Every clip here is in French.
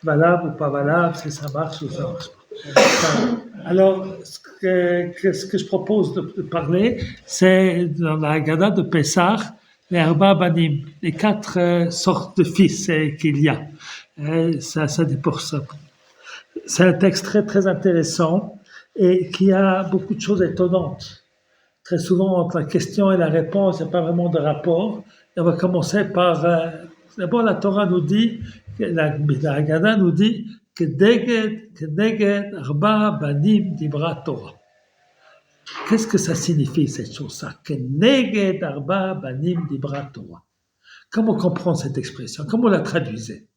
valable ou pas valable, si ça marche ou ça marche pas. Alors, ce que je propose de parler, c'est dans la Haggadah de Pessah, les Arba Banim, les 4 sortes de fils qu'il y a. Ça dépend ça. C'est un texte très, très intéressant et qui a beaucoup de choses étonnantes. Très souvent, entre la question et la réponse, il n'y a pas vraiment de rapport. Et on va commencer par... d'abord, la Torah nous dit, la Haggadah nous dit, que Neged Arba Banim Dibra Torah. Qu'est-ce que ça signifie, cette chose-là? Que Neged Arba Banim Dibra Torah. Comment comprendre cette expression? Comment la traduisez?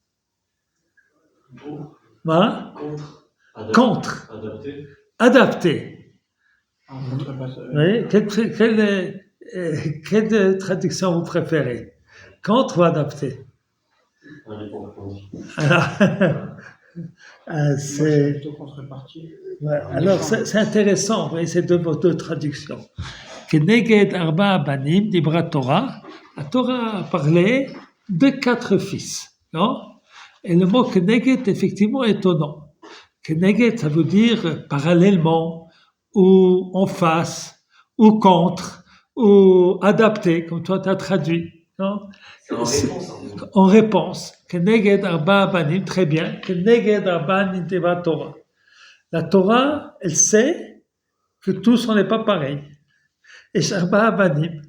Hein? Contre. Adapté. Oui. Quelle traduction vous préférez? Contre ou adapté? Alors, c'est intéressant, vous voyez, ces deux traductions. Que Neged Arba Banim Dibra Torah. La Torah a parlé de 4 fils, non? Et le mot Keneged, effectivement, est étonnant. Keneged, ça veut dire parallèlement, ou en face, ou contre, ou adapté, comme toi tu as traduit. Non? En réponse. Keneged Arba Banim, très bien. Keneged Arba Niteva Torah. La Torah, elle sait que tous on n'est pas pareils. Et Arba Banim,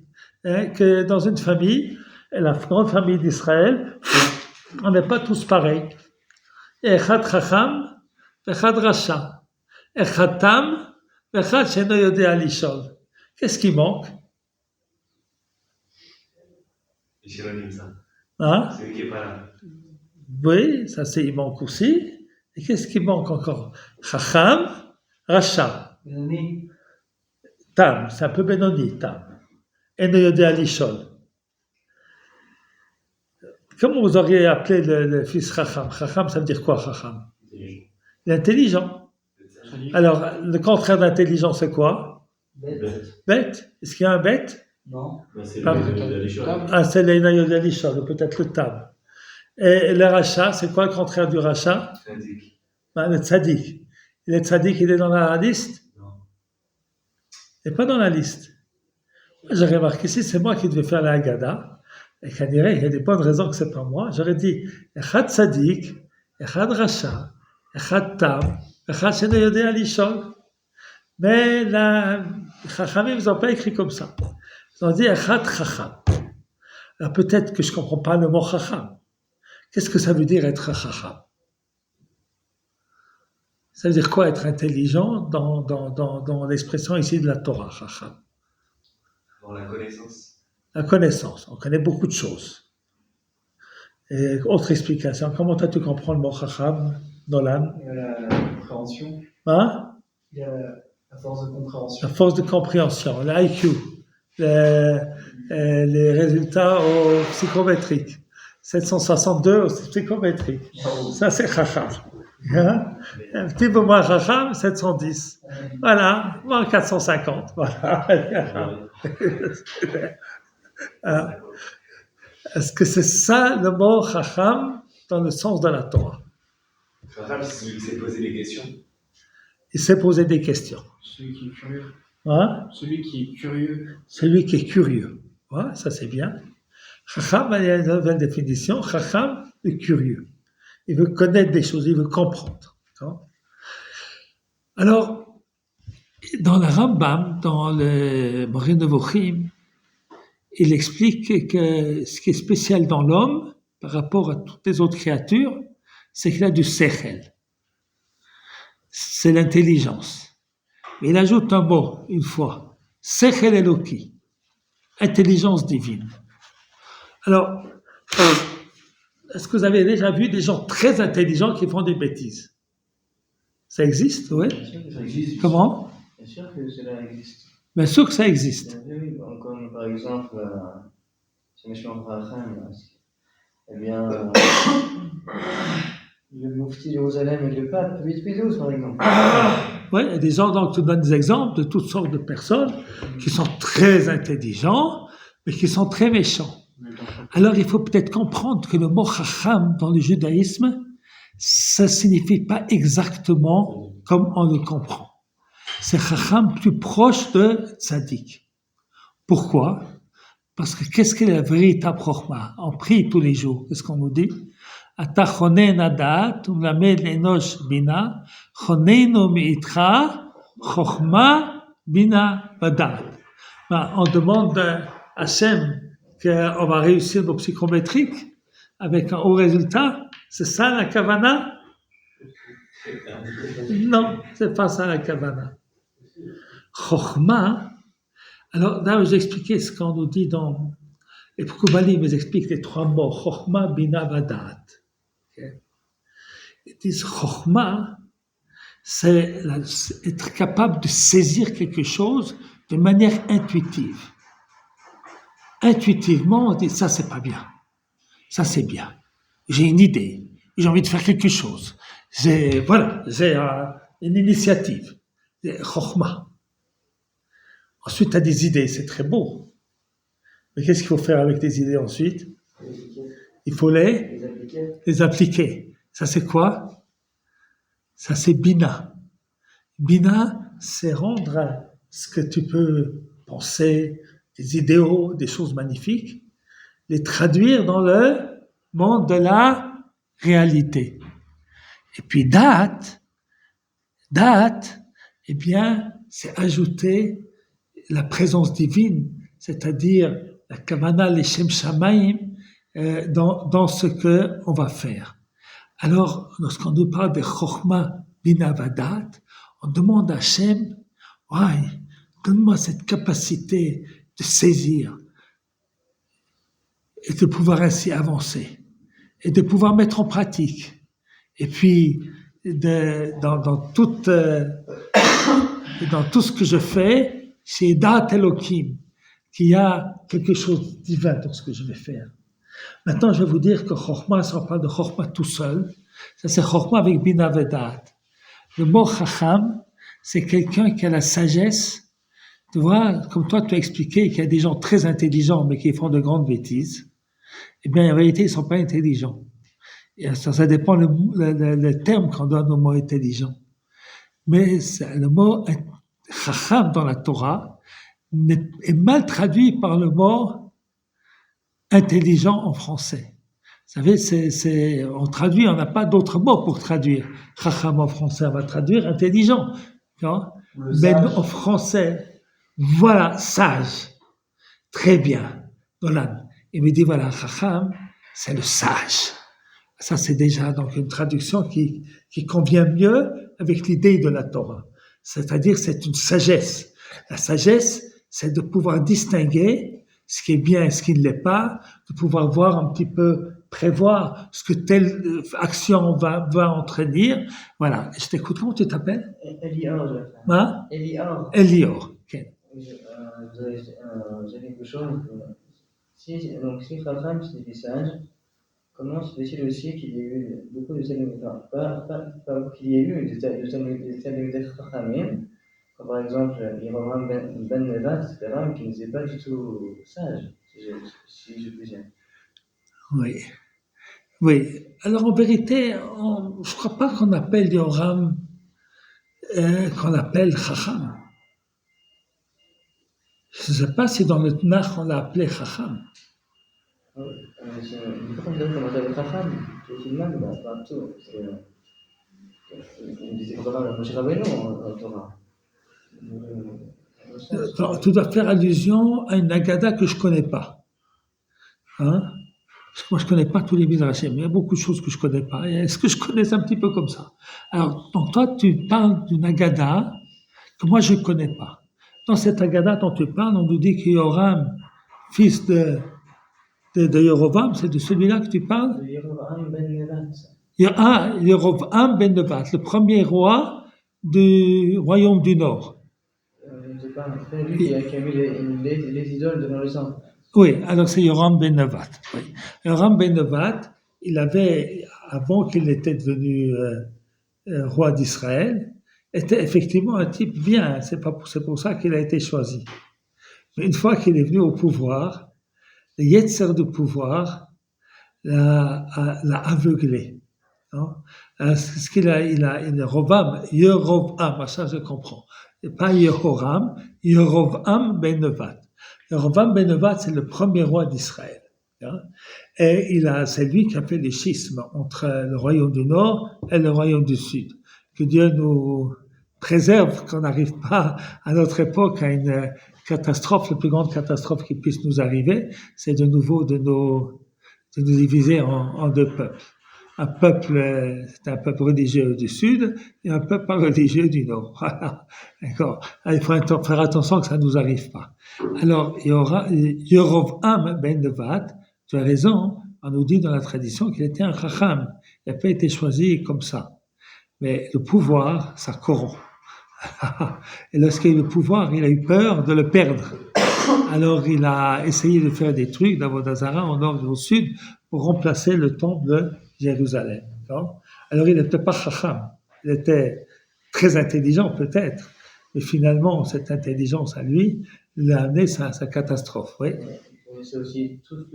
que dans une famille, la grande famille d'Israël, on n'est pas tous pareils. Echad Chacham, Echad Rasha. Echad Tam, Echad Sheno Yodea Lishol. Qu'est-ce qui manque? Hein? Celui qui n'est pas là. Oui, ça c'est, il manque aussi. Et qu'est-ce qui manque encore? Chacham, Rasha. Tam, c'est un peu Benoni, Tam. Eno Yodea Lishol. Comment vous auriez appelé le fils Chacham? Chacham, ça veut dire quoi, Chacham? L'intelligent. Alors, le contraire d'intelligent, c'est quoi? Bête. Est-ce qu'il y a un bête? Non. C'est l'Eina Yodalishol, peut-être le Tam. Et le Racha, c'est quoi le contraire du Racha? Le Tzadik. Le Tzadik, il est dans la liste? Non. Il n'est pas dans la liste. J'ai remarqué ici, c'est moi qui devais faire la Haggadah. Et qu'on dirait, il y a des bonnes raisons que c'est pas moi. J'aurais dit, Echad Tzadik, Echad Rasha, Echad Tam, Echad Sheno Yodea Lishol. Mais les Chachamim, ils n'ont pas écrit comme ça. Ils ont dit Echad Chacham. Alors peut-être que je ne comprends pas le mot Chacham. Qu'est-ce que ça veut dire être Chacham? Ça veut dire quoi être intelligent dans l'expression ici de la Torah, Chacham? Avoir la connaissance. La connaissance, on connaît beaucoup de choses. Et autre explication, comment toi tu comprends le mot Chacham, Nolan? Il y a la compréhension. Hein? Il y a la force de compréhension. La force de compréhension, l'IQ, les résultats au psychométrique. 762 au psychométrique. Ça c'est Chacham. Hein? Un petit peu moins Chacham, 710. Voilà, moins 450. Voilà. Alors, est-ce que c'est ça le mot Chacham dans le sens de la Torah? Chacham, c'est celui qui s'est posé des questions. Il s'est posé des questions. Celui qui est curieux. Hein? Celui qui est curieux. Celui qui est curieux. Ouais, ça c'est bien. Chacham, il y a une nouvelle définition. Chacham est curieux. Il veut connaître des choses, il veut comprendre. Alors, dans la Rambam, dans le Moreh Nevuchim, il explique que ce qui est spécial dans l'homme, par rapport à toutes les autres créatures, c'est qu'il a du sechel. C'est l'intelligence. Mais il ajoute un mot, une fois. Sechel Eloki. Intelligence divine. Alors, est-ce que vous avez déjà vu des gens très intelligents qui font des bêtises? Ça existe, oui? Bien sûr que ça existe. Comment? Bien sûr que cela existe. Bien sûr que ça existe. Oui, comme par exemple, ce monsieur Abraham, eh bien, le Mufti de Jérusalem et le pape, 8 par exemple. Oui, il y a des gens, donc tu donnes des exemples de toutes sortes de personnes qui sont très intelligents, mais qui sont très méchants. Alors il faut peut-être comprendre que le mot Chacham dans le judaïsme, ça signifie pas exactement comme on le comprend. C'est Chacham plus proche de Tzaddik. Pourquoi? Parce que qu'est-ce que la véritable Chokhmah? On prie tous les jours. Qu'est-ce qu'on nous dit? Ata chonen adat, umlamed l'enosh bina, chonenu mi'itra, chokhmah bina vadat. On demande à Hachem qu'on va réussir nos psychométriques avec un haut résultat. C'est ça la kavana? Non, c'est pas ça la kavana. Chokhmah. Alors là, j'ai expliqué ce qu'on nous dit dans les Koubalim, ils expliquent les trois mots, Chokhmah, Bina, Vadat. Okay. Ils disent Chokhmah, c'est être capable de saisir quelque chose de manière intuitive. Intuitivement, on dit ça c'est pas bien, ça c'est bien. J'ai une idée, j'ai envie de faire quelque chose. J'ai une initiative. Chokhmah. Ensuite, tu as des idées, c'est très beau. Mais qu'est-ce qu'il faut faire avec des idées ensuite? Il faut les appliquer. Ça, c'est quoi? Ça, c'est Bina. Bina, c'est rendre ce que tu peux penser, des idéaux, des choses magnifiques, les traduire dans le monde de la réalité. Et puis, date, eh bien, c'est ajouter la présence divine, c'est-à-dire la kavana, les shem shamayim, dans ce que on va faire. Alors, lorsqu'on nous parle de chokhmah bina vadat, on demande à Hachem, ouais, donne-moi cette capacité de saisir et de pouvoir ainsi avancer et de pouvoir mettre en pratique. Et puis, dans tout ce que je fais, c'est Dat Elohim, qu'il y a quelque chose de divin dans ce que je vais faire. Maintenant, je vais vous dire que Chokhmah, ça ne parle pas de Chokhmah tout seul. Ça, c'est Chokhmah avec Bina Vedat. Le mot Chacham, c'est quelqu'un qui a la sagesse. Tu vois, comme toi, tu as expliqué qu'il y a des gens très intelligents, mais qui font de grandes bêtises. Eh bien, en réalité, ils ne sont pas intelligents. Et ça dépend le terme qu'on donne au mot intelligent. Mais le mot Chacham dans la Torah est mal traduit par le mot intelligent en français. Vous savez, on traduit, on n'a pas d'autre mot pour traduire. Chacham en français, on va traduire intelligent. Mais en français, voilà, sage. Très bien. Voilà. Il me dit, voilà, Chacham, c'est le sage. Ça, c'est déjà donc une traduction qui convient mieux avec l'idée de la Torah. C'est-à-dire, c'est une sagesse. La sagesse, c'est de pouvoir distinguer ce qui est bien et ce qui ne l'est pas, de pouvoir voir un petit peu, prévoir ce que telle action va entraîner. Voilà. Je t'écoute. Comment tu t'appelles? Elior. Hein? Elior. Elior. Okay. J'ai quelque chose. Si Chacham, c'est des sages, comment se fait-il aussi qu'il y ait eu beaucoup de Talmudei, pas qu'il y ait eu des Talmudei Chachamim, comme par exemple Yehoram ben Nevat, c'était un homme qui n'était pas du tout sage, si je puis dire. Oui. Oui. Alors en vérité, je ne crois pas qu'on appelle Yehoram, qu'on appelle Chacham. Je ne sais pas si dans le Tanakh on l'a appelé Chacham. Tu dois faire allusion à une Agada que je ne connais pas. Hein? Parce que moi, je ne connais pas tous les Midrashim, mais il y a beaucoup de choses que je ne connais pas. Et est-ce que je connais un petit peu comme ça? Alors, donc toi, tu parles d'une Agada que moi, je ne connais pas. Dans cette Agada dont tu parles, on nous dit que Yoram, fils de Yerovam, c'est de celui-là que tu parles? De Yehoram ben Nevat. Yerovam ben Nevat, le premier roi du royaume du Nord. Je ne sais pas, c'est lui qui a mis les idoles devant le sang. Oui, alors c'est Yoram ben Nevat. Oui. Yoram ben Nevat, il avait, avant qu'il était devenu roi d'Israël, était effectivement un type bien. C'est pour ça qu'il a été choisi. Mais une fois qu'il est venu au pouvoir, le Yetzer de pouvoir l'a aveuglé. Non? Ce qu'il a, il a Yerovam, ça je comprends. Et pas Yehoram, Yerovam ben Nevat. Yerovam ben Nevat, c'est le premier roi d'Israël. Hein? Et c'est lui qui a fait les schismes entre le royaume du Nord et le royaume du Sud. Que Dieu nous préserve qu'on n'arrive pas à notre époque à une catastrophe, la plus grande catastrophe qui puisse nous arriver, c'est de nouveau de nous diviser en deux peuples. Un peuple, c'est un peuple religieux du Sud et un peuple pas religieux du Nord. Voilà. D'accord. Il faut faire attention que ça ne nous arrive pas. Alors, il y aura Yerovam ben Nevat. Tu as raison, on nous dit dans la tradition qu'il était un chacham. Il n'a pas été choisi comme ça. Mais le pouvoir, ça corrompt. Et lorsqu'il a eu le pouvoir, il a eu peur de le perdre. Alors il a essayé de faire des trucs d'Avodazara au nord et au sud pour remplacer le temple de Jérusalem. Alors il n'était pas chacham. Il était très intelligent peut-être. Mais finalement, cette intelligence à lui l'a amené sa catastrophe. Oui. C'est aussi toute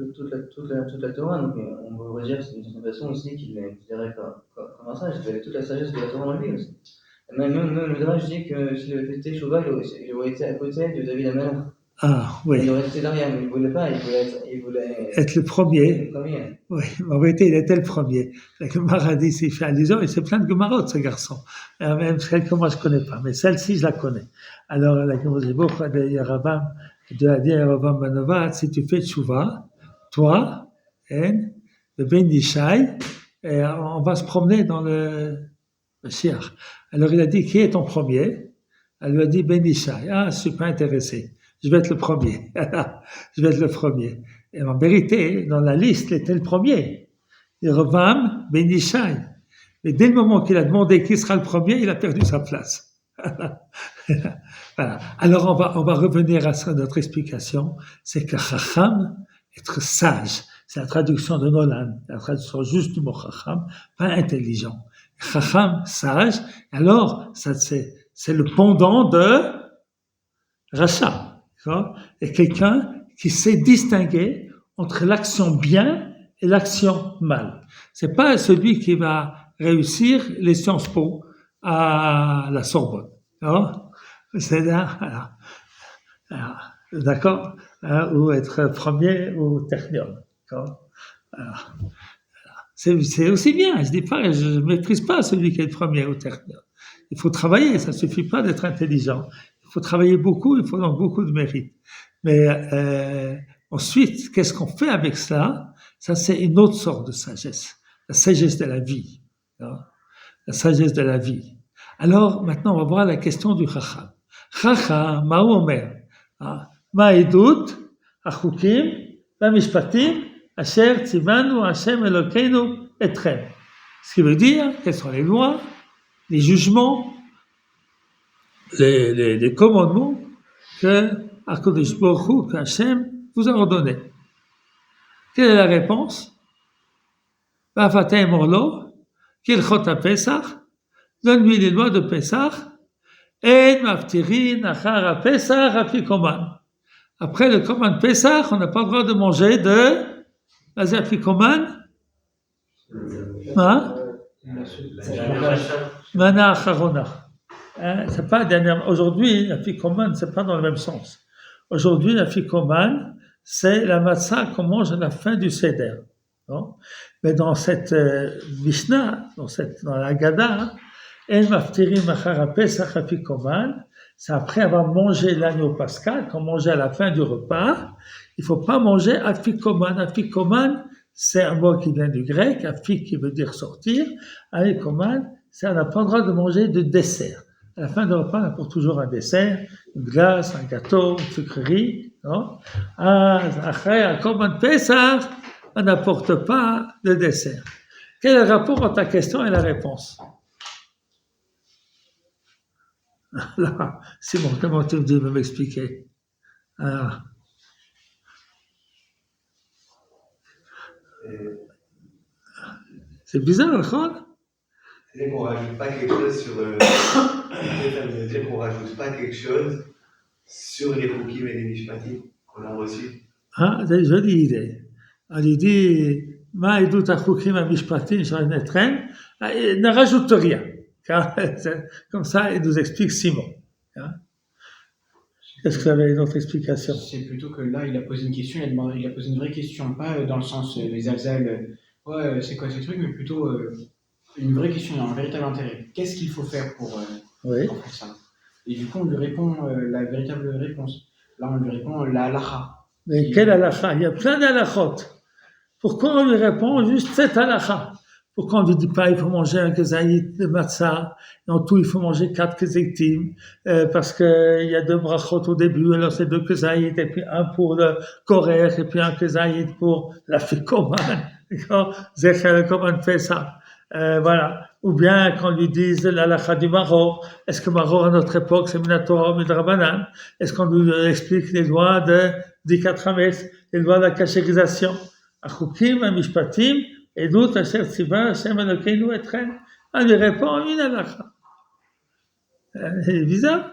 la Torah, donc on pourrait dire d'une certaine façon aussi qu'il est considéré comme un sage, il avait toute la sagesse de la Torah en lui aussi. Même le Midrash dit que s'il avait fait Teshuvah, il aurait été à côté de David Amelach. Ah, oui. Il aurait été derrière, mais il ne voulait pas, il voulait être le premier. Oui, en vérité, il était le premier. La Gemara dit, s'il fait allusion, et c'est plein de Gemarotes, ce garçon. Même celle que moi je ne connais pas, mais celle-ci, je la connais. Alors, la Gemara dit, pourquoi de Yerabam, de dire Yerabam Banovat, si tu fais Teshuvah, toi, le Ben Yishai, et on va se promener dans le Shiach. Alors, il a dit, qui est ton premier? Elle lui a dit, Ben Yishai. Ah, je ne suis pas intéressé. Je vais être le premier. Je vais être le premier. Et en vérité, dans la liste, il était le premier. Yerovam ben Yishai. Mais dès le moment qu'il a demandé qui sera le premier, il a perdu sa place. Voilà. Alors on va revenir à notre explication. C'est que Chacham, être sage, c'est la traduction de Nolan, la traduction juste du mot Chacham, pas intelligent. Chacham, sage. Alors, ça c'est le pendant de Racha. Et quelqu'un qui sait distinguer entre l'action bien et l'action mal. C'est pas celui qui va réussir les Sciences Po à la Sorbonne. C'est là, d'accord, ou être premier au Technion. C'est aussi bien. Je dis pas, je maîtrise pas celui qui est le premier au Technion. Il faut travailler. Ça suffit pas d'être intelligent. Il faut travailler beaucoup, il faut donc beaucoup de mérite. Mais ensuite, qu'est-ce qu'on fait avec ça? Ça, c'est une autre sorte de sagesse. La sagesse de la vie. La sagesse de la vie. Alors, maintenant, on va voir la question du Chacham. Chacham, ma'u omer? Ma'edut, achukim, v'mishpatim, asher tzivanu, Hashem Elokeinu, etrem. Ce qui veut dire, quelles sont les lois, les jugements, les commandements que HaKadosh Baruch Hu, que Hashem vous a ordonnés. Quelle est la réponse? Va'afatei morlo, kilchot ha-Pesach, donne-lui les lois de Pesach, en maftirin achar ha-Pesach afikoman. Après le Koman Pesach, on n'a pas le droit de manger de afikoman. Mana acharona. C'est pas aujourd'hui, la afikoman, c'est pas dans le même sens. Aujourd'hui, la afikoman, c'est la matzah qu'on mange à la fin du seder. Non? Mais dans cette Mishnah, dans la Haggadah, en maftirim achar pesach afikoman, c'est après avoir mangé l'agneau pascal, qu'on mangeait à la fin du repas. Il faut pas manger afikoman. Afikoman, c'est un mot qui vient du grec, afik qui veut dire sortir. Afikoman, c'est on n'a pas le droit de manger de dessert. À la fin du repas, on apporte toujours un dessert, une glace, un gâteau, une sucrerie. Non? Après, à Korban Pesach, on n'apporte pas de dessert. Quel est le rapport entre ta question et la réponse? Là, Simon, comment tu veux m'expliquer? Alors. C'est bizarre, d'accord? C'est-à-dire qu'on rajoute pas quelque chose sur c'est-à-dire qu'on rajoute pas quelque chose sur les Chukim et les Mishpatim qu'on a reçus. Ah, c'est une jolie idée. On lui dit, Ma edut achukim amishpatim shel Etren, ne rajoute rien. Comme ça, il nous explique Simon. Hein. Est-ce que vous avez une autre explication? C'est plutôt que là, il a posé une question, il a posé une vraie question, pas dans le sens les Alzal, ouais, c'est quoi ces trucs, mais plutôt une vraie question, un véritable intérêt. Qu'est-ce qu'il faut faire pour faire ça? Et du coup, on lui répond la véritable réponse. Là, on lui répond la halakha. Mais quelle halakha? Il y a plein d'halakhot. Pourquoi on lui répond juste cette halakha? Pourquoi on ne lui dit pas il faut manger un kezaït de matzah, et en tout il faut manger 4 kezaitim, parce qu'il y a 2 brachot au début, alors c'est 2 kezaït, et puis un pour le korer, et puis un kezaït pour la fikoman, Zecher Koman fait ça. Voilà. Ou bien qu'on lui dise l'halakha du Maror. Est-ce que Maror à notre époque c'est Minatora ou Midrabanan? Est-ce qu'on lui explique les lois de Dikat Hametz, les lois de la cachérisation? Achukim, Amishpatim, Edut, Asher Tziva, Hashem Elokeinu Etren. On lui répond une halakha. C'est bizarre.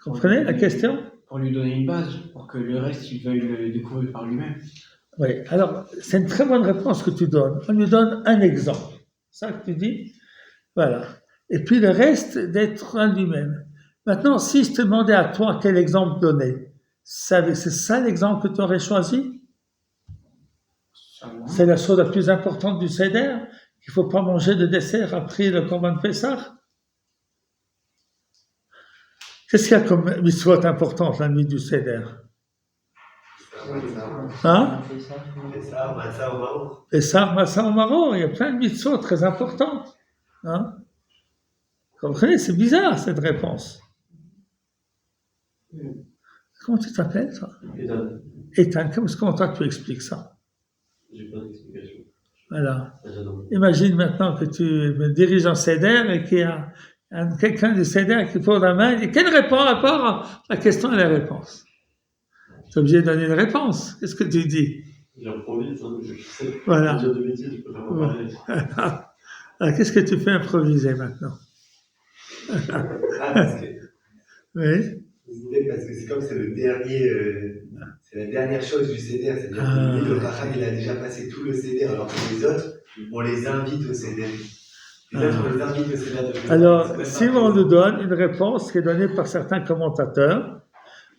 Vous comprenez la question? Pour lui donner une base, pour que le reste, il veuille le découvrir par lui-même. Oui, alors c'est une très bonne réponse que tu donnes. On lui donne un exemple. C'est ça que tu dis? Voilà. Et puis le reste d'être en lui-même. Maintenant, si je te demandais à toi quel exemple donner, c'est ça l'exemple que tu aurais choisi? C'est la chose la plus importante du Seder, qu'il ne faut pas manger de dessert après le Korban Pessah. Qu'est-ce qu'il y a comme mitzvot importante la nuit du Seder? Hein? Pessah, Matzah ou Maror, il y a plein de mitzvot très importantes. Hein? Vous comprenez? C'est bizarre cette réponse. Comment tu t'appelles, toi? Ethan. Comment toi tu expliques ça? J'ai pas d'explication. Voilà. Imagine maintenant que tu me diriges en Seder et qu'il y a quelqu'un du Seder qui pose la main et quelle réponse à part la question et la réponse? Tu es obligé de donner une réponse. Qu'est-ce que tu dis? J'improvise, hein, je sais. Voilà. Dire de bêtises, je peux faire parler. Alors, qu'est-ce que tu fais improviser maintenant? Parce que, Oui. parce que c'est comme c'est le dernier, c'est la dernière chose du CDR, c'est-à-dire que le Raham il a déjà passé tout le CDR, alors que les autres, on les invite au CDR. Les autres, on les invite au CDR. Alors, si on nous donne une réponse qui est donnée par certains commentateurs,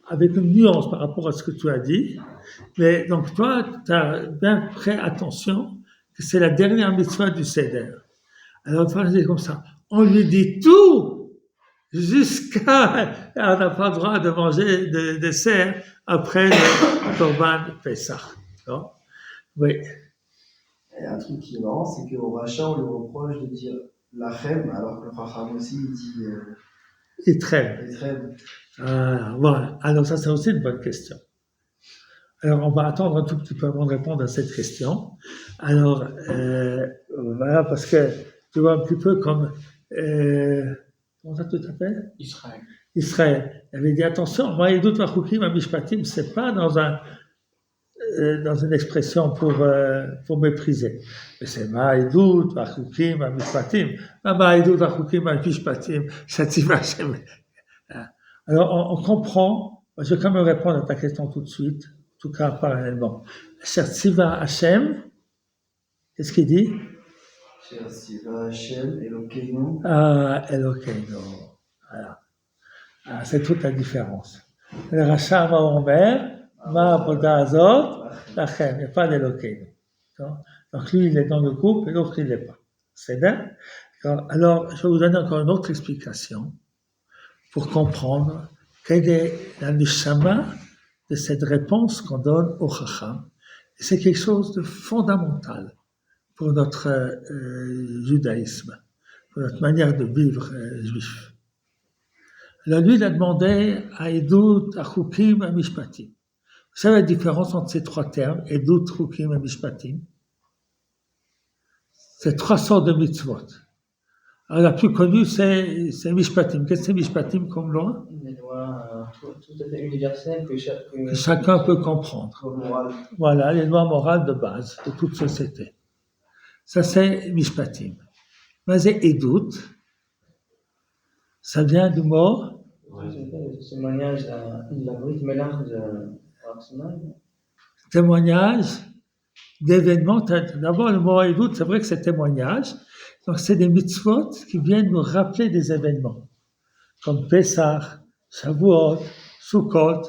avec une nuance par rapport à ce que tu as dit, mais donc toi, tu as bien pris attention que c'est la dernière mitzvah du Seder. Alors, on va dire comme ça, on lui dit tout, jusqu'à, on n'a pas le droit de manger de dessert après le Korban Pessah. Non? Oui. Et un truc qui est marrant, c'est qu'au rachat, on lui reproche de dire la chem, alors que le Chacham aussi, il dit Itrem. Etrem. Voilà. Alors ça, c'est aussi une bonne question. Alors, on va attendre un tout petit peu avant de répondre à cette question. Alors, voilà, parce que tu vois un petit peu comme... comment ça tu t'appelles? Israël. Israël. Il avait dit, attention, Ma'edut Vachukim Amishpatim, c'est pas dans une expression pour mépriser. Mais c'est Ma'edut Vachukim Amishpatim. Ma'edut Vachukim Amishpatim, Shativa Hashem. Alors, on comprend, je vais quand même répondre à ta question tout de suite, en tout cas parallèlement. Shativa Hashem, qu'est-ce qu'il dit? Shativa Hashem, Elokeinu. Elokeinu. Voilà. C'est toute la différence. Le Racha Omer, Ma Aboda Azot, Lachem, il n'y a pas d'Elokeinu. Donc lui, il est dans le groupe et l'autre, il n'est pas. C'est bien? Alors, je vais vous donner encore une autre explication pour comprendre quelle est la neshama de cette réponse qu'on donne au Chacham. Et c'est quelque chose de fondamental pour notre judaïsme, pour notre manière de vivre juif. Alors lui, il a demandé à Edut, à Chukim, à Mishpatim. Vous savez la différence entre ces trois termes, Edut, Chukim et Mishpatim? C'est 3 sortes de mitzvot. Alors la plus connue, c'est Mishpatim. Qu'est-ce que c'est Mishpatim comme loi? Des lois tout à fait universelles que chacun peut comprendre. Voilà, les lois morales de base de toute société. Ça, c'est Mishpatim. Mais c'est Edut. Ça vient du mot? Ce témoignage de la brite mélange de Arsenal. Témoignage d'événements. D'abord, le mot Haïdout, c'est vrai que c'est témoignage. Donc, c'est des mitzvot qui viennent nous rappeler des événements, comme Pessah, Shavuot, Sukkot,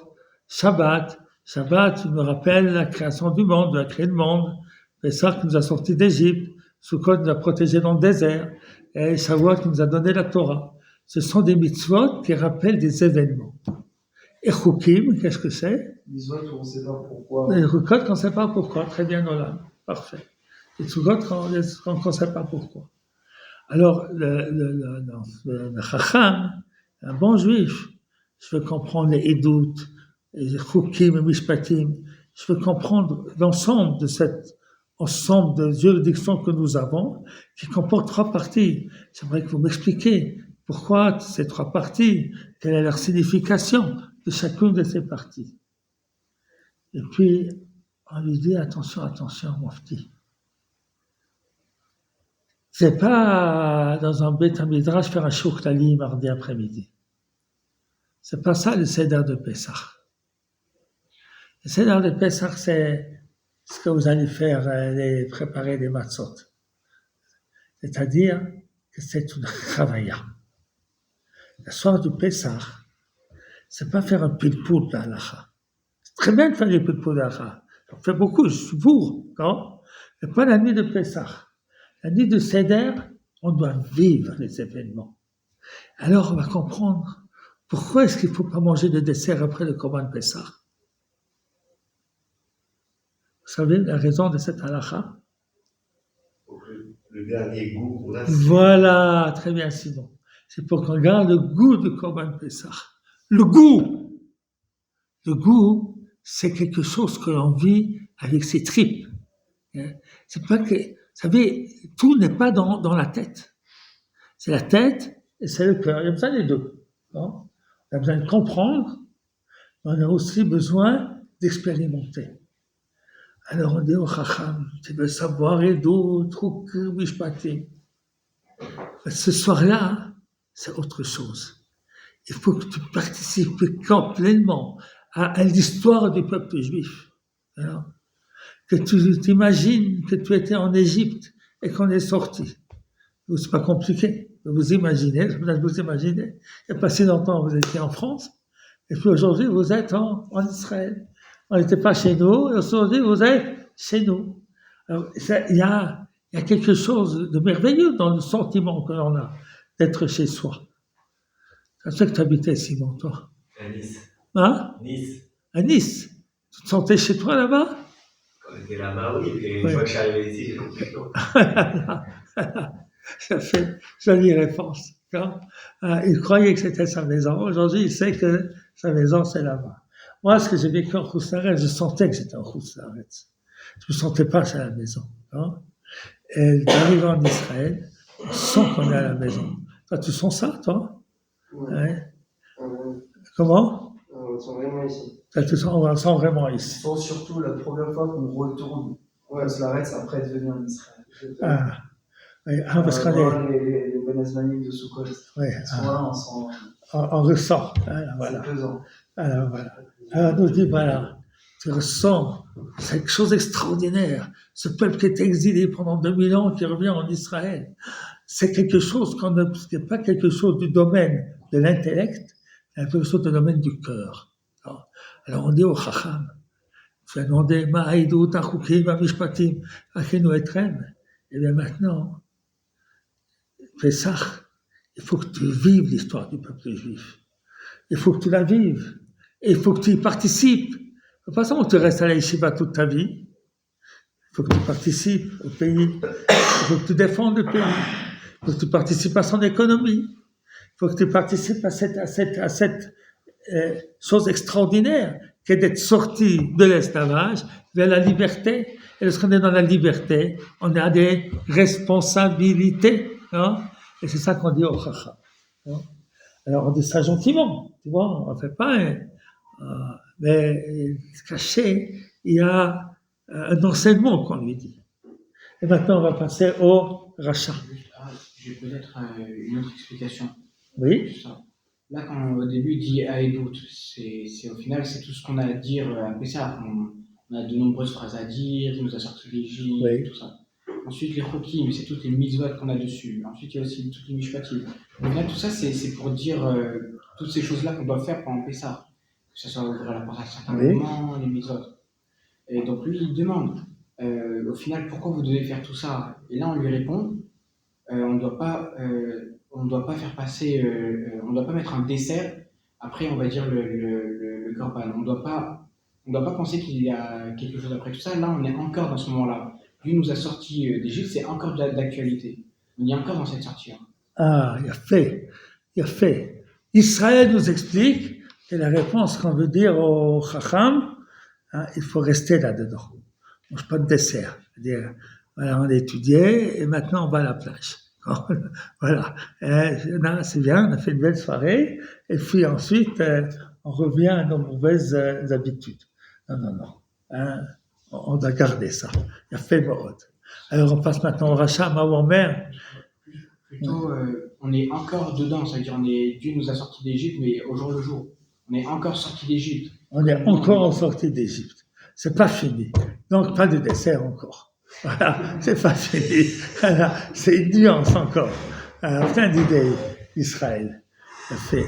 Shabbat. Shabbat nous rappelle la création du monde, la création du monde. Pessah qui nous a sortis d'Égypte. Sukkot nous a protégés dans le désert. Et Shavuot qui nous a donné la Torah. Ce sont des mitzvot qui rappellent des événements. Et Chukim, qu'est-ce que c'est? Mitzvot où on ne sait pas pourquoi. Les Chukot qu'on ne sait pas pourquoi. Très bien, Nolan. Parfait. Les Chukot qu'on ne sait pas pourquoi. Alors, le Chacham, un bon juif, je veux comprendre les Edout, les Chukim et Mishpatim. Je veux comprendre l'ensemble de cet ensemble de juridictions que nous avons, qui comporte 3 parties. J'aimerais que vous m'expliquiez pourquoi ces 3 parties, quelle est leur signification de chacune de ces parties. Et puis, on lui dit, attention, mon petit. C'est pas dans un Beth Midrash faire un choukhtali mardi après-midi. C'est pas ça le Seder de Pessah. Le Seder de Pessah, c'est ce que vous allez faire, préparer des matzot. C'est-à-dire que c'est une chavaya. Le soir du Pessah, c'est pas faire un pilpoul d'Alacha. C'est très bien de faire des pilpoul d'Alacha. J'en fais beaucoup, je suis pour, non? Mais pas la nuit de Pessah. La nuit de Seder, on doit vivre les événements. Alors on va comprendre pourquoi est-ce qu'il ne faut pas manger de dessert après le Korban Pessah. Vous savez la raison de cette halakha? Le dernier goût qu'on a. Voilà, très bien Simon. C'est pour qu'on garde le goût du Korban Pessah. Le goût, c'est quelque chose que l'on vit avec ses tripes. C'est pas que, vous savez, tout n'est pas dans la tête. C'est la tête et c'est le cœur. Il y a besoin des deux. Non? On a besoin de comprendre, mais on a aussi besoin d'expérimenter. Alors on dit au Chacham, tu veux savoir et d'autres, Mishpatim. Ce soir-là, c'est autre chose. Il faut que tu participes pleinement à l'histoire du peuple juif. Alors, que tu t'imagines que tu étais en Égypte et qu'on est sorti. C'est pas compliqué. Vous imaginez, il n'y a pas si longtemps vous étiez en France, et puis aujourd'hui vous êtes en Israël. On n'était pas chez nous, et aujourd'hui vous êtes chez nous. Alors, il y a quelque chose de merveilleux dans le sentiment que l'on a d'être chez soi. C'est ça que tu habitais, Simon, toi? À Nice. Hein? Nice. À Nice. Tu te sentais chez toi là-bas? Quand on était là-bas, oui, et une fois que je suis arrivé ici, j'ai compris. Ça fait jolie réponse. Il croyait que c'était sa maison. Aujourd'hui, il sait que sa maison, c'est là-bas. Moi, ce que j'ai vécu en Khoussaret, je sentais que j'étais en Khoussaret. Je ne me sentais pas à la maison. Et d'arriver en Israël, on sent qu'on est à la maison. Toi, tu sens ça, toi? Ouais. Comment? On sent vraiment ici. On le sent vraiment ici. Je pense surtout la première fois qu'on retourne à Khoussaret, c'est après être venu en Israël. Oui, parce qu'on est... Les Benazmanim de Sukkot. Oui, Là, on ressent. Voilà. C'est pesant. Alors, voilà. Alors, on nous dit, voilà, tu ressens, c'est quelque chose d'extraordinaire. Ce peuple qui est exilé pendant 2000 ans, qui revient en Israël, c'est quelque chose qui n'est pas quelque chose du domaine de l'intellect, c'est quelque chose du domaine du cœur. Alors, on dit au Chacham, tu as demandé, Ma'aïdou, Tachukim, Mishpatim, Achenu Etrem. Et bien maintenant, Pessah, il faut que tu vives l'histoire du peuple juif. Il faut que tu la vives. Et il faut que tu y participes. De toute façon, tu restes à la yeshiva toute ta vie. Il faut que tu participes au pays. Il faut que tu défendes le pays. Il faut que tu participes à son économie. Il faut que tu participes à cette chose extraordinaire qu'est d'être sorti de l'esclavage vers la liberté. Et lorsqu'on est dans la liberté, on a des responsabilités. Et c'est ça qu'on dit au Chacham. Alors on dit ça gentiment, tu vois, on ne fait pas, mais caché, il y a un enseignement qu'on lui dit. Et maintenant on va passer au rachat. J'ai peut-être une autre explication. Oui. Là, quand au début il dit Haïdout, c'est au final c'est tout ce qu'on a à dire à Pessah. On a de nombreuses phrases à dire, il nous a sorti l'Égypte, Oui. tout ça. Ensuite, les chokim, c'est toutes les mitzvot qu'on a dessus. Ensuite, il y a aussi toutes les mishpatim. Donc là, tout ça, c'est pour dire toutes ces choses-là qu'on doit faire pendant Pessah. Que ce soit ouvrir la porte à certains moments, les mitzvot. Et donc lui, il demande, au final, pourquoi vous devez faire tout ça? Et là, on lui répond, on ne doit pas faire passer, on ne doit pas mettre un dessert après, on va dire, le korban. On ne doit pas penser qu'il y a quelque chose après tout ça. Là, on est encore dans ce moment-là. Lui nous a sortis d'Égypte, c'est encore d'actualité. On est encore dans cette sortie. Ah, il a fait. Israël nous explique, et la réponse qu'on veut dire au Chacham, il faut rester là-dedans. On mange pas de dessert. C'est-à-dire, voilà, on a étudié, et maintenant on va à la plage. Voilà. C'est bien, on a fait une belle soirée, et puis ensuite, on revient à nos mauvaises habitudes. Non. On doit garder ça. Il a fait Morod. Alors on passe maintenant au Racha, Maouamer. Plutôt, on est encore dedans, c'est-à-dire Dieu nous a sortis d'Égypte, mais au jour le jour. On est encore sortis d'Égypte. On est encore sorti d'Égypte. C'est pas fini. Donc pas de dessert encore. Voilà, c'est pas fini. Voilà, c'est une nuance encore. Plein d'idées, Israël. Ça fait.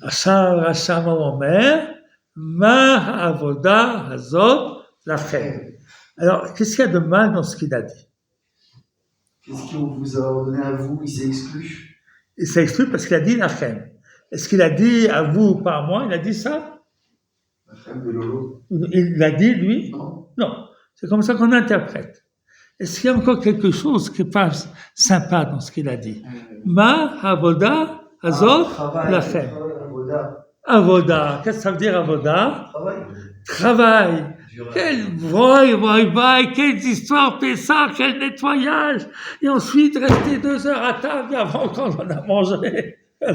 Racha, Maouamer, Ma Avoda Hazot Lachem. Alors, qu'est-ce qu'il y a de mal dans ce qu'il a dit? Qu'est-ce qu'on vous a ordonné à vous? Il s'est exclu. Il s'est exclu parce qu'il a dit Lachem. Est-ce qu'il a dit à vous ou pas à moi? Il a dit ça? Lachem de Lolo. Il l'a dit, lui? Non. C'est comme ça qu'on interprète. Est-ce qu'il y a encore quelque chose qui n'est pas sympa dans ce qu'il a dit? Ma Avoda Hazot Lachem. Avoda. Qu'est-ce que ça veut dire Avoda? Travail. Quelle quelle histoire, Pessah, quel nettoyage. Et ensuite, rester 2 heures à table avant qu'on en a mangé. En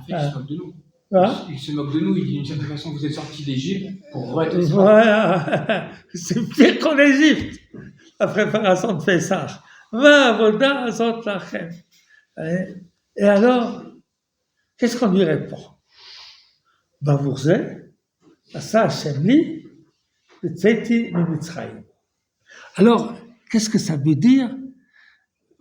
fait, il se moque de nous. Il se moque de nous, il dit d'une certaine façon, vous êtes sortis d'Égypte pour re-être. Voilà. C'est pire qu'en Égypte. La préparation de Pessah. Va, Avoda, Azot Lachem. Et alors, qu'est-ce qu'on lui répond? Bavourzeh. Asa Hashem li, b'tzeti mimitzrayim. Alors, qu'est-ce que ça veut dire?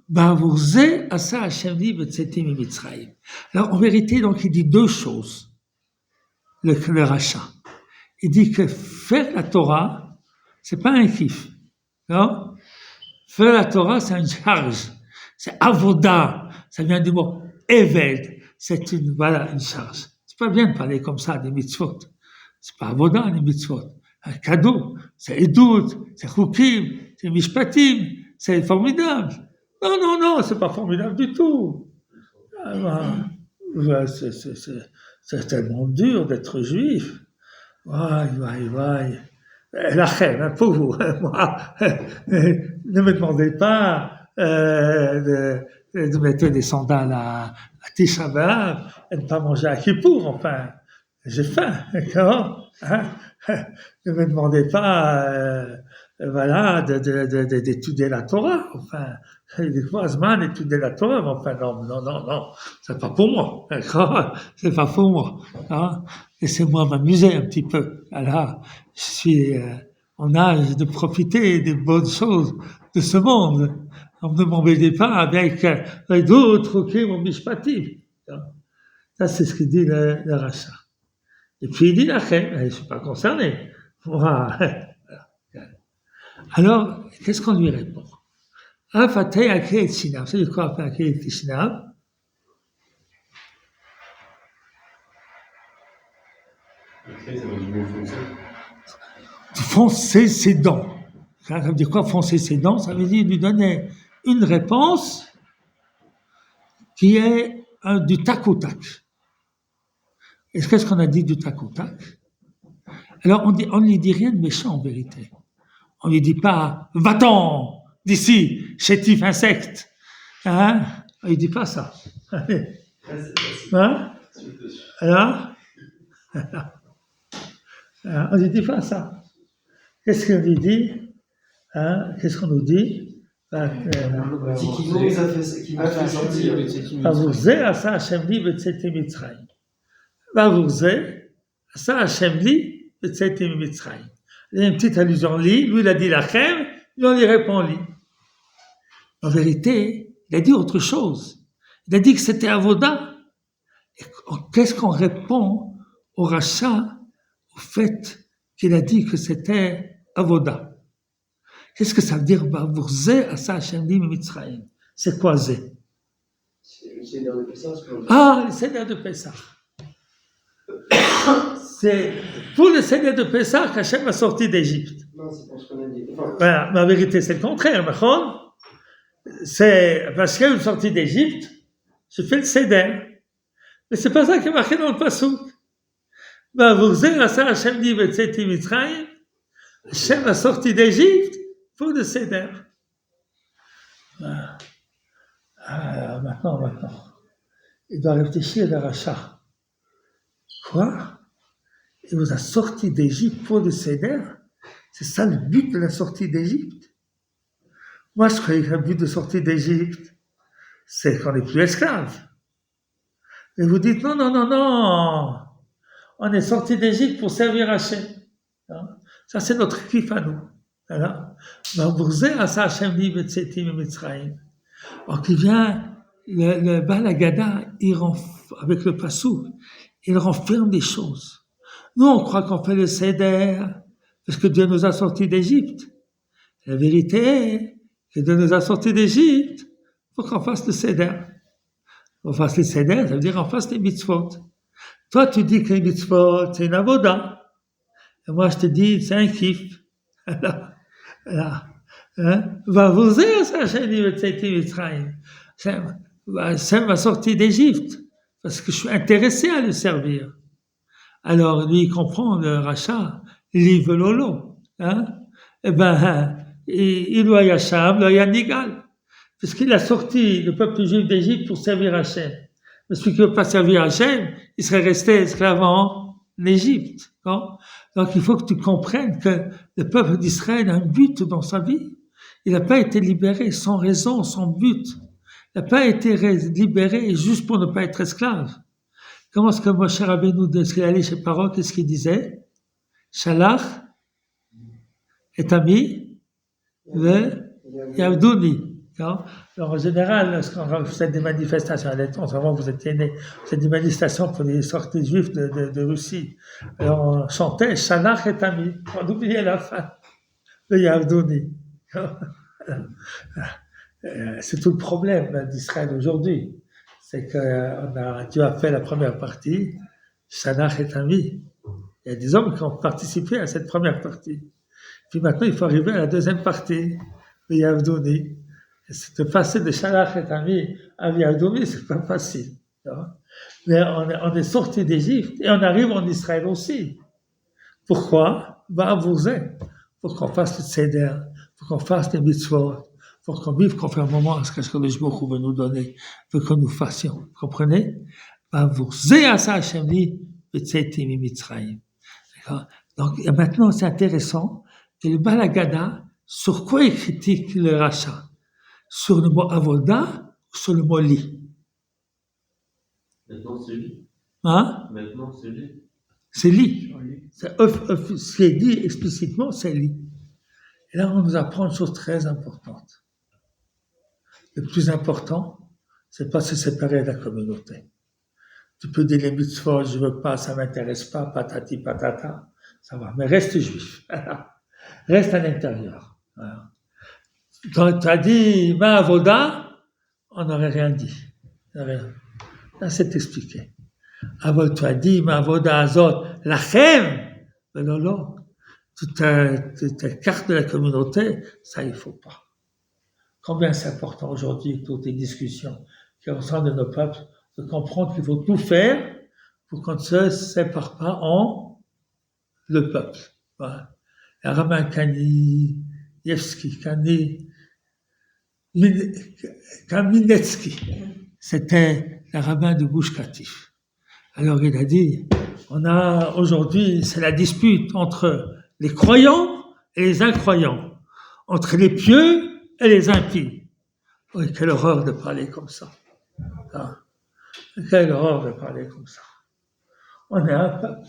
Bavourzeh asa Hashem li, b'tzeti mimitzrayim. Alors, en vérité, donc, il dit 2 choses. Le rachat. Il dit que faire la Torah, c'est pas un kiff. Non? Faire la Torah, c'est une charge. C'est avoda. Ça vient du mot eved. C'est une charge. C'est pas bien de parler comme ça des mitzvot. C'est pas avoda, les mitzvot. Un cadeau, c'est edout, c'est chukim, c'est mishpatim, c'est formidable. Non, c'est pas formidable du tout. C'est tellement dur d'être juif. Lachem, pour vous, moi, ne me demandez pas de mettre des sandales à Tisha B'Av et de ne pas manger à Kippour, enfin. J'ai faim, d'accord? Ne me demandez pas, d'étudier la Torah. Enfin, des fois, Zman étudier la Torah, mais enfin, non, c'est pas pour moi, d'accord? C'est pas pour moi, hein? Laissez-moi m'amuser un petit peu. Alors, je suis en âge de profiter des bonnes choses de ce monde. Ne m'embêtez pas avec d'autres qui m'ont mishpatim. Ça, c'est ce que dit le rachat. Et puis il dit Lachem, je ne suis pas concerné. Alors, qu'est-ce qu'on lui répond? Afatei akei et shinav. Vous savez quoi, akei et shinav? Foncer ses dents. Ça veut dire quoi, foncer ses dents? Ça veut dire lui donner une réponse qui est du tac au tac. Et qu'est-ce qu'on a dit du tac au tac? Alors, on ne lui dit rien de méchant, en vérité. On ne lui dit pas, va-t'en d'ici, chétif insecte. Hein? On ne lui dit pas ça. Hein? Alors? On ne lui dit pas ça. Qu'est-ce qu'on lui dit? Hein? Qu'est-ce qu'on nous dit? C'est qui nous a fait sortir. Bavourzeh asa Hashem li b'tzeti mitzrayim. Bavourzeh asa Hashem li Yetzetim Mitzrayim. Il y a une petite allusion li, lui il a dit lachem, lui on lui répond li. En vérité, il a dit autre chose. Il a dit que c'était avoda. Et qu'est-ce qu'on répond au rachat au fait qu'il a dit que c'était avoda? Qu'est-ce que ça veut dire? C'est quoi zé? C'est le Seder de Pessah. Ah, le Seder de Pessah. C'est pour le Seder de Pessah qu'Hachem a sorti d'Égypte. Non, c'est pour ce qu'on a dit. Voilà, mais en vérité, c'est le contraire, d'accord? C'est parce qu'il y a une sortie d'Égypte, je fais le Seder. Mais c'est pas ça qui est marqué dans le Passouk. Hachem dit, Hachem a sorti d'Égypte pour le Seder. Ah, maintenant. Il doit réfléchir à la rachat. Quoi? Il vous a sorti d'Égypte pour le Seder? C'est ça le but de la sortie d'Égypte? Moi, je croyais que le but de sortie d'Égypte, c'est qu'on n'est plus esclaves. Et vous dites, non. On est sorti d'Égypte pour servir Hachem. Ça, c'est notre kiff à nous. Voilà. Donc, il vient, le Baal Haggadah, avec le Passouk, il renferme des choses. Nous, on croit qu'on fait le Seder parce que Dieu nous a sortis d'Égypte. La vérité est que Dieu nous a sortis d'Égypte, il faut qu'on fasse le Seder. On fasse le Seder, ça veut dire qu'on fasse les mitzvot. Toi, tu dis que les mitzvot, c'est une avoda. Et moi, je te dis, c'est un kiff. Va vous dire ça, Hachem m'a sorti d'Égypte parce que je suis intéressé à le servir. Alors, lui, il comprend le rachat, l'Ive Lolo. Eh ben, il doit y Hacham, il y a Nigal. Puisqu'il a sorti le peuple juif d'Égypte pour servir Hachem. Mais celui qui ne veut pas servir Hachem, il serait resté esclave en Égypte. Donc, il faut que tu comprennes que le peuple d'Israël a un but dans sa vie. Il n'a pas été libéré sans raison, sans but. Il n'a pas été libéré juste pour ne pas être esclave. Comment est-ce que Moshe Rabbeinu, est-ce qu'il allait chez Paro, qu'est-ce qu'il disait? Shalach et Ami le Yavdouni. Alors, en général, lorsqu'on faisait des manifestations, en ce moment vous étiez nés, c'est des manifestations pour les sorties juifs de Russie. Alors on chantait Shalach et Ami, on oubliait la fin, le Yavdouni. C'est tout le problème d'Israël aujourd'hui. C'est que Dieu a fait la première partie, Shalach et Ami. Il y a des hommes qui ont participé à cette première partie. Puis maintenant, il faut arriver à la deuxième partie, le Yavdouni. De passer de Shalach et Ami à Yavdouni, c'est pas facile. Mais on est sorti d'Égypte et on arrive en Israël aussi. Pourquoi? Pour qu'on fasse le Seder, pour qu'on fasse les mitzvot, pour qu'on vive conformément à ce que le Jbok veut nous donner, veut que nous fassions. Vous comprenez? Donc, maintenant, c'est intéressant que le Baal Haggadah, sur quoi il critique le rachat? Sur le mot avoda ou sur le mot li? Maintenant, c'est li. Maintenant, c'est li. C'est li. Ce qui est dit explicitement, c'est li. Et là, on nous apprend une chose très importante. Le plus important, c'est pas se séparer de la communauté. Tu peux dire les mitzvot, je veux pas, ça m'intéresse pas, patati patata, ça va. Mais reste juif. Reste à l'intérieur. Voilà. Quand tu as dit ma avoda, on n'aurait rien dit. Rien. Là, c'est expliqué. Avant, tu as dit ma avoda azot, lachem, mais non. Tu t'écartes de la communauté, ça, il faut pas. Combien c'est important aujourd'hui, toutes les discussions qui ressortent de nos peuples, de comprendre qu'il faut tout faire pour qu'on ne se sépare pas en le peuple. Voilà. Rabbin Kaminetsky, c'était le rabbin de Gush Katif. Alors il a dit, aujourd'hui, c'est la dispute entre les croyants et les incroyants, entre les pieux et les impies. Oui, quelle horreur de parler comme ça. Quelle horreur de parler comme ça. On est un peuple.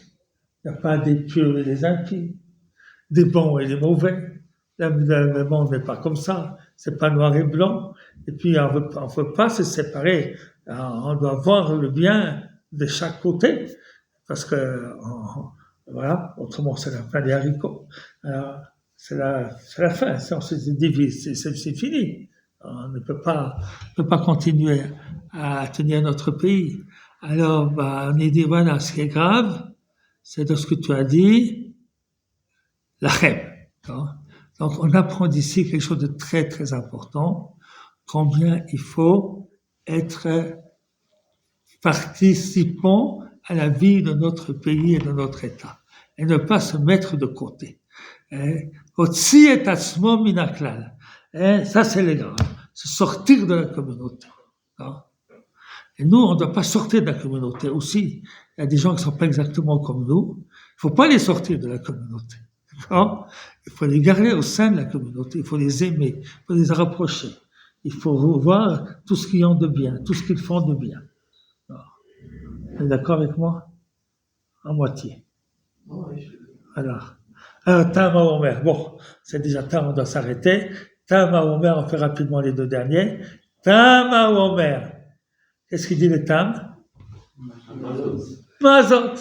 Il n'y a pas des purs et des impies, des bons et des mauvais. Le monde n'est pas comme ça. C'est pas noir et blanc. Et puis, on veut pas se séparer. On doit voir le bien de chaque côté. Parce que, voilà, autrement, c'est la fin des haricots. Alors, c'est la fin. Si on se divise, c'est fini. On ne peut pas continuer à tenir notre pays. Alors, on est dit, voilà, ce qui est grave, c'est de ce que tu as dit, la chem. Donc, on apprend d'ici quelque chose de très, très important, combien il faut être participant à la vie de notre pays et de notre État, et ne pas se mettre de côté. Otsi et atzmo min haklal. Ça, c'est le grave. Se sortir de la communauté. Et nous, on ne doit pas sortir de la communauté aussi. Il y a des gens qui ne sont pas exactement comme nous. Il ne faut pas les sortir de la communauté. Il faut les garder au sein de la communauté. Il faut les aimer. Il faut les rapprocher. Il faut voir tout ce qu'ils ont de bien, tout ce qu'ils font de bien. Vous êtes d'accord avec moi? À moitié. Alors, Tama Omer. Bon, c'est déjà tard, on doit s'arrêter. Tama Omer, on fait rapidement les deux derniers. Tama Omer. Qu'est-ce qu'il dit le Tam? Mazot.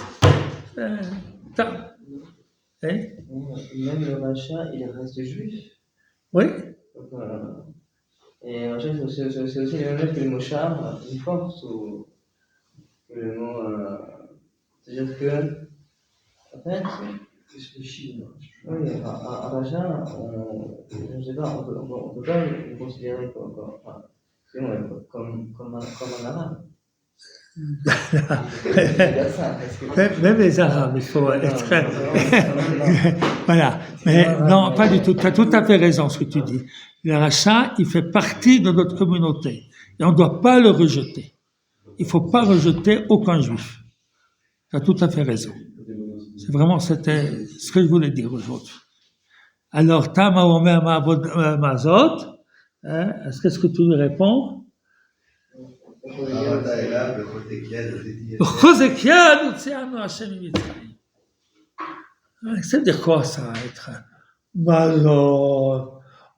Tam. Même le rachat, il reste juif. Oui. Et en fait, c'est aussi le même que le mot char, une force ou le mot. C'est-à-dire que, en fait, oui, un rachat, je ne sais pas, on peut pas le considérer comme un arabe. Même les Arabes, il faut être. Voilà. Mais non, pas du tout. Tu as tout à fait raison ce que tu dis. Le rachat, il fait partie de notre communauté. Et on ne doit pas le rejeter. Il ne faut pas rejeter aucun juif. Tu as tout à fait raison. C'est vraiment, c'était ce que je voulais dire aujourd'hui. Alors, Tama Omer Mazot, est-ce que tu lui réponds? Ça veut dire quoi ça, être malade,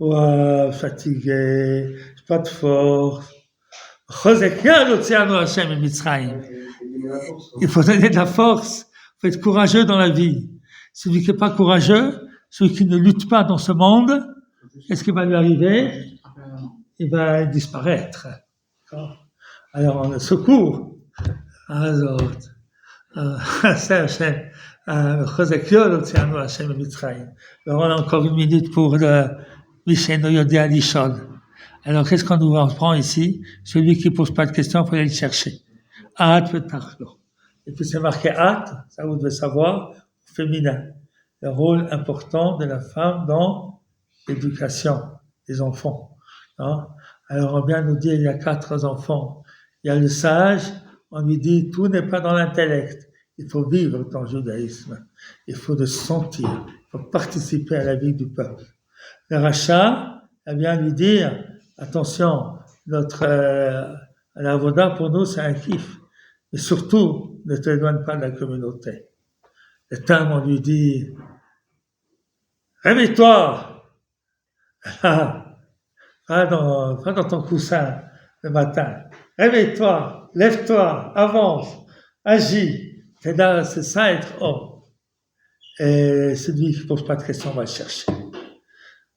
ouais, fatigué, pas de force. Il faut donner de la force, il faut être courageux dans la vie. Celui qui n'est pas courageux, celui qui ne lutte pas dans ce monde, qu'est-ce qui va lui arriver? Il va disparaître. Alors on le secourt. Alors, on a encore une minute pour le Misheno Yodé Alishon. Alors qu'est-ce qu'on nous apprend ici? Celui qui ne pose pas de questions, il faut aller le chercher. At vetarlo. Et puis c'est marqué at, ça vous devez savoir, féminin. Le rôle important de la femme dans l'éducation des enfants. Alors on vient nous dire il y a 4 enfants. Il y a le sage, on lui dit tout n'est pas dans l'intellect. Il faut vivre dans le judaïsme. Il faut le sentir. Il faut participer à la vie du peuple. Le rachat, elle vient lui dire attention, notre la voda pour nous c'est un kiff. Mais surtout, ne t'éloigne pas de la communauté. Le Tam, on lui dit réveille-toi. Va dans ton coussin le matin. Réveille-toi, lève-toi, avance, agis. C'est là, c'est ça être homme. Et celui qui ne pose pas de questions, on va le chercher.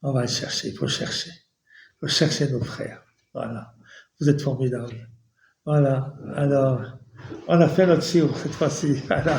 On va le chercher, il faut chercher. Il faut chercher nos frères. Voilà. Vous êtes formidables. Voilà. Alors, on a fait notre chiour cette fois-ci. Voilà.